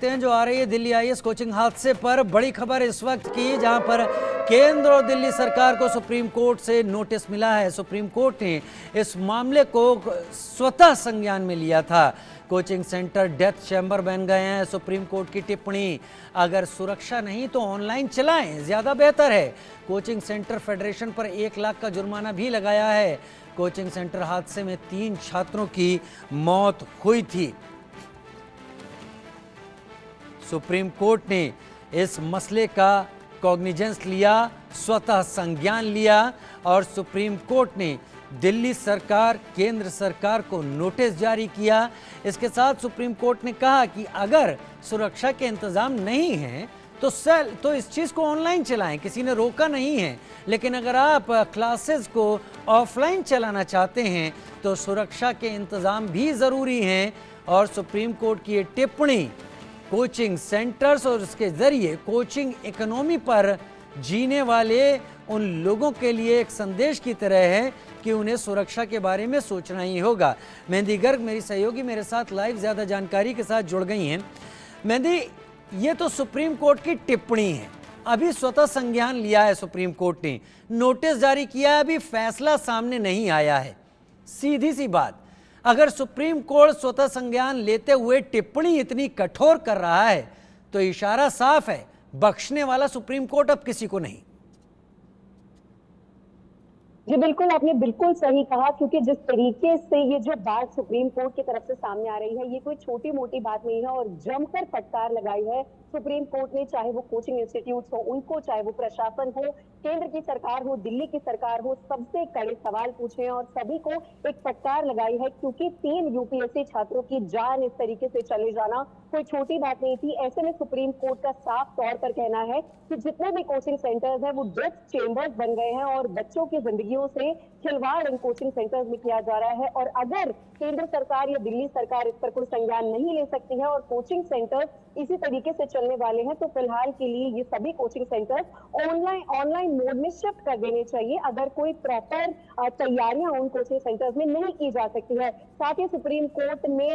देखते हैं जो आ रही है दिल्ली आईएएस कोचिंग हादसे पर बड़ी खबर इस वक्त की, जहां पर केंद्र और दिल्ली सरकार को सुप्रीम कोर्ट से नोटिस मिला है। सुप्रीम कोर्ट ने इस मामले को स्वतः संज्ञान में लिया था। कोचिंग सेंटर डेथ चैम्बर बन गए हैं। सुप्रीम कोर्ट की टिप्पणी, अगर सुरक्षा नहीं तो ऑनलाइन चलाएं, ज्यादा बेहतर है। कोचिंग सेंटर फेडरेशन पर 1 लाख का जुर्माना भी लगाया है। कोचिंग सेंटर हादसे में 3 छात्रों की मौत हुई थी। सुप्रीम कोर्ट ने इस मसले का कॉग्निजेंस लिया, स्वतः संज्ञान लिया और सुप्रीम कोर्ट ने दिल्ली सरकार, केंद्र सरकार को नोटिस जारी किया। इसके साथ सुप्रीम कोर्ट ने कहा कि अगर सुरक्षा के इंतजाम नहीं हैं तो इस चीज़ को ऑनलाइन चलाएं, किसी ने रोका नहीं है। लेकिन अगर आप क्लासेस को ऑफलाइन चलाना चाहते हैं तो सुरक्षा के इंतजाम भी ज़रूरी हैं। और सुप्रीम कोर्ट की ये टिप्पणी कोचिंग सेंटर्स और उसके ज़रिए कोचिंग इकोनॉमी पर जीने वाले उन लोगों के लिए एक संदेश की तरह है कि उन्हें सुरक्षा के बारे में सोचना ही होगा। मेहंदी गर्ग मेरी सहयोगी मेरे साथ लाइव ज़्यादा जानकारी के साथ जुड़ गई हैं। मेहंदी, ये तो सुप्रीम कोर्ट की टिप्पणी है, अभी स्वतः संज्ञान लिया है सुप्रीम कोर्ट ने, नोटिस जारी किया है, अभी फैसला सामने नहीं आया है। सीधी सी बात, अगर सुप्रीम कोर्ट स्वतः संज्ञान लेते हुए टिप्पणी इतनी कठोर कर रहा है तो इशारा साफ है, बख्शने वाला सुप्रीम कोर्ट अब किसी को नहीं। जी बिल्कुल, आपने बिल्कुल सही कहा, क्योंकि जिस तरीके से ये जो बात सुप्रीम कोर्ट की तरफ से सामने आ रही है, ये कोई छोटी मोटी बात नहीं है और जमकर फटकार लगाई है सुप्रीम कोर्ट ने, चाहे वो कोचिंग इंस्टीट्यूट हो उनको, चाहे वो प्रशासन हो, केंद्र की सरकार हो, दिल्ली की सरकार हो, सबसे कड़े सवाल पूछे और सभी को एक फटकार लगाई है। क्योंकि 3 यूपीएससी छात्रों की जान इस तरीके से चले जाना कोई छोटी बात नहीं थी। ऐसे में सुप्रीम कोर्ट का साफ तौर पर कहना है कि जितने भी कोचिंग सेंटर्स हैं वो डेथ चेंबर्स बन गए हैं और बच्चों की जिंदगियों से खिलवाड़ इन कोचिंग सेंटर्स में किया जा रहा है। और अगर केंद्र सरकार या दिल्ली सरकार इस पर कोई संज्ञान नहीं ले सकती है और कोचिंग सेंटर्स इसी तरीके से चलने वाले हैं तो फिलहाल के लिए ये सभी कोचिंग सेंटर्स ऑनलाइन मोड में शिफ्ट कर देने चाहिए, अगर कोई प्रॉपर तैयारियां उन कोचिंग सेंटर्स में नहीं की जा सकती है। साथ ही सुप्रीम कोर्ट ने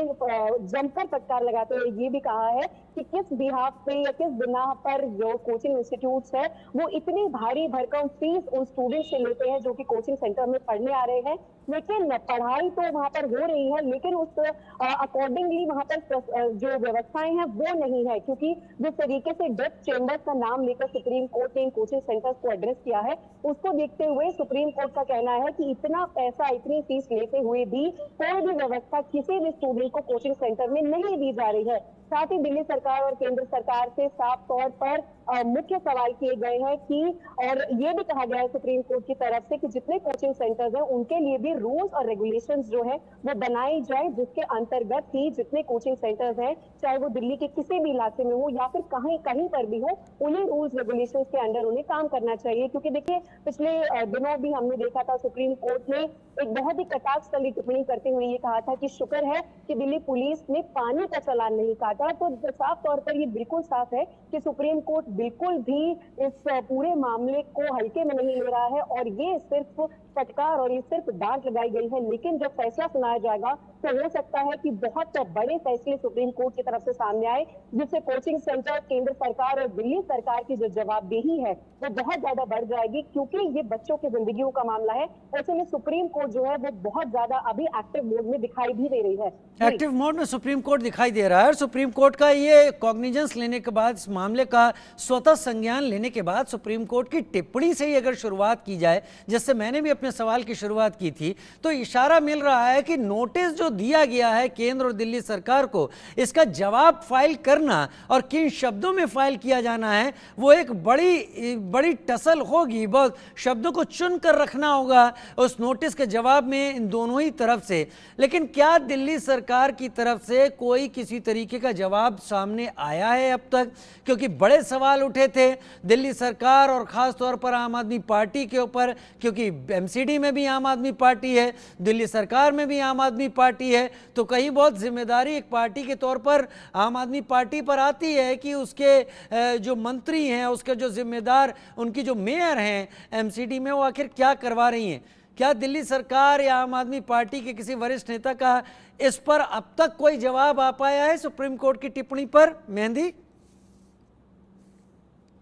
जमकर फटकार लगाते हुए ये भी कहा है कि किस बिहाफ पे या किस बिना पर जो कोचिंग इंस्टीट्यूट्स है वो इतनी भारी भरकम फीस उन स्टूडेंट से लेते हैं जो कि कोचिंग सेंटर में पढ़ने आ रहे हैं। लेकिन पढ़ाई तो वहां पर हो रही है, लेकिन उस अकॉर्डिंगली वहां पर जो व्यवस्थाएं हैं वो नहीं है। क्योंकि जिस तरीके से डेथ चेंबर्स का नाम लेकर सुप्रीम कोर्ट ने इन कोचिंग सेंटर्स को एड्रेस किया है, उसको देखते हुए सुप्रीम कोर्ट का कहना है कि इतना पैसा, इतनी फीस लेते हुए भी कोई भी व्यवस्था किसी भी स्टूडेंट को कोचिंग सेंटर में नहीं दी जा रही है। साथ ही दिल्ली सरकार और केंद्र सरकार से साफ तौर पर मुख्य सवाल किए गए हैं कि, और ये भी कहा गया है सुप्रीम कोर्ट की तरफ से कि जितने कोचिंग सेंटर्स हैं उनके लिए भी रूल्स और रेगुलेशंस जो है वो बनाई जाए, जिसके अंतर्गत ही जितने कोचिंग सेंटर्स हैं, चाहे वो दिल्ली के किसी भी इलाके में हो या फिर कहीं पर भी हो, उन्हीं रूल्स रेगुलेशंस के अंडर उन्हें काम करना चाहिए। क्योंकि देखिए, पिछले दिनों भी हमने देखा था सुप्रीम कोर्ट ने एक बहुत ही कटाक्ष वाली टिप्पणी करते हुए ये कहा था कि शुक्र है कि दिल्ली पुलिस ने पानी का चालान नहीं काटा। तो साफ तौर पर ये बिल्कुल साफ है कि सुप्रीम कोर्ट बिल्कुल भी इस पूरे मामले को हल्के में नहीं ले रहा है और ये सिर्फ फटकार और ये सिर्फ डांट लगाई गई है। लेकिन जब फैसला सुनाया जाएगा तो हो सकता है कि बहुत बड़े फैसले सुप्रीम कोर्ट की तरफ से सामने आए, जिससे कोचिंग सेंटर, केंद्र सरकार और दिल्ली सरकार की जो जवाबदेही है वो बहुत ज्यादा बढ़ जाएगी। क्योंकि ये बच्चों की जिंदगियों का मामला है, ऐसे में सुप्रीम कोर्ट जो है वो बहुत ज्यादा अभी एक्टिव मोड में दिखाई भी दे रही है। एक्टिव मोड में सुप्रीम कोर्ट दिखाई दे रहा है और सुप्रीम कोर्ट का ये कॉग्निजेंस लेने के बाद, इस मामले का स्वतः संज्ञान लेने के बाद, सुप्रीम कोर्ट की टिप्पणी से ही अगर शुरुआत की जाए, जिससे मैंने भी अपने सवाल की शुरुआत की थी, तो इशारा मिल रहा है कि नोटिस जो दिया गया है केंद्र और दिल्ली सरकार को, इसका जवाब फाइल करना और किन शब्दों में फाइल किया जाना है वो एक बड़ी टसल होगी। बहुत शब्दों को चुन कर रखना होगा उस नोटिस के जवाब में इन दोनों ही तरफ से। लेकिन क्या दिल्ली सरकार की तरफ से कोई किसी तरीके का जवाब सामने आया है अब तक? क्योंकि बड़े सवाल उठे थे दिल्ली सरकार और खास तौर पर आम आदमी पार्टी के ऊपर, क्योंकि एमसीडी में भी आम आदमी पार्टी है, दिल्ली सरकार में भी आम आदमी पार्टी है, तो कहीं बहुत जिम्मेदारी एक पार्टी के तौर पर आम आदमी पार्टी पर आती है कि उसके जो मंत्री हैं, उसके जो जिम्मेदार, उनकी जो मेयर हैं एमसीडी में, वो आखिर क्या करवा रही हैं। क्या दिल्ली सरकार या आम आदमी पार्टी के किसी वरिष्ठ नेता का इस पर अब तक कोई जवाब आ पाया है सुप्रीम कोर्ट की टिप्पणी पर, मेहंदी?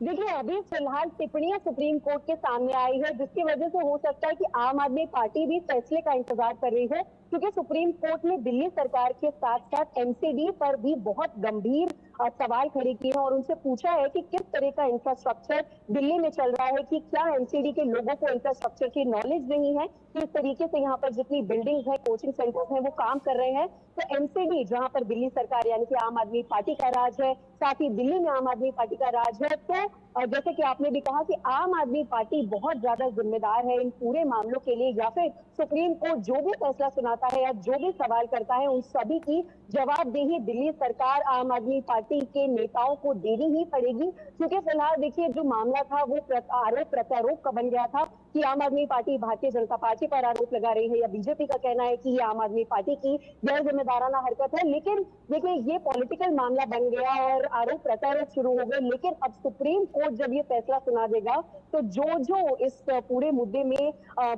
देखिए, अभी फिलहाल टिप्पणियां सुप्रीम कोर्ट के सामने आई है, जिसकी वजह से हो सकता है कि आम आदमी पार्टी भी फैसले का इंतजार कर रही है, क्योंकि सुप्रीम कोर्ट ने दिल्ली सरकार के साथ साथ एमसीडी पर भी बहुत गंभीर सवाल खड़े किए हैं और उनसे पूछा है कि किस तरह का इंफ्रास्ट्रक्चर दिल्ली में चल रहा है, कि क्या एमसीडी के लोगों को इंफ्रास्ट्रक्चर की नॉलेज नहीं है, किस तरीके से यहाँ पर जितनी बिल्डिंग्स है, कोचिंग सेंटर्स हैं, वो काम कर रहे हैं। तो एमसीडी, जहां पर दिल्ली सरकार यानी कि आम आदमी पार्टी का राज है, साथ ही दिल्ली में आम आदमी पार्टी का राज है, तो जैसे कि आपने भी कहा कि आम आदमी पार्टी बहुत ज्यादा जिम्मेदार है इन पूरे मामलों के लिए, या फिर सुप्रीम कोर्ट जो भी फैसला सुनाता है या जो भी सवाल करता है उन सभी की जवाबदेही दिल्ली सरकार, आम आदमी पार्टी के नेताओं को देनी ही पड़ेगी। क्योंकि फिलहाल देखिए, जो मामला था वो आरोप प्रत्यारोप का बन गया था कि आम आदमी पार्टी भारतीय जनता पार्टी पर आरोप लगा रही है, या बीजेपी का कहना है कि ये आम आदमी पार्टी की गैर जिम्मेदाराना हरकत है। लेकिन देखिए, ये पॉलिटिकल मामला बन गया और आरोप प्रत्यारोप शुरू हो गए। लेकिन अब सुप्रीम कोर्ट जब ये फैसला सुना देगा, तो जो जो इस पूरे मुद्दे में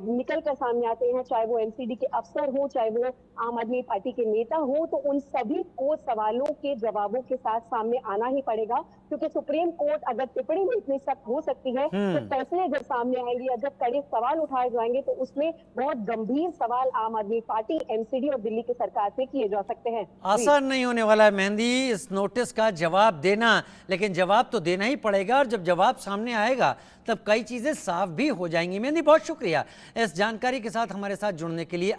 निकल कर सामने आते हैं, चाहे वो एमसीडी के अफसर हो, चाहे वो आम आदमी पार्टी के नेता हो, तो उन सभी को सवालों के जवाबों के साथ सामने आना ही पड़ेगा। क्योंकि सुप्रीम कोर्ट अगर टिप्पणी में इतनी सख्त हो सकती है, तो फैसले जब सामने आएंगे या जब कड़े सवाल उठाए जाएंगे, तो उसमें बहुत गंभीर सवाल आम आदमी पार्टी, एमसीडी और दिल्ली की सरकार से किए जा सकते हैं। आसान नहीं होने वाला है मेहंदी इस नोटिस का जवाब देना, लेकिन जवाब तो देना ही पड़ेगा और जब जवाब सामने आएगा तब कई चीजें साफ भी हो जाएंगी। मेहंदी, बहुत शुक्रिया इस जानकारी के साथ हमारे साथ जुड़ने के लिए।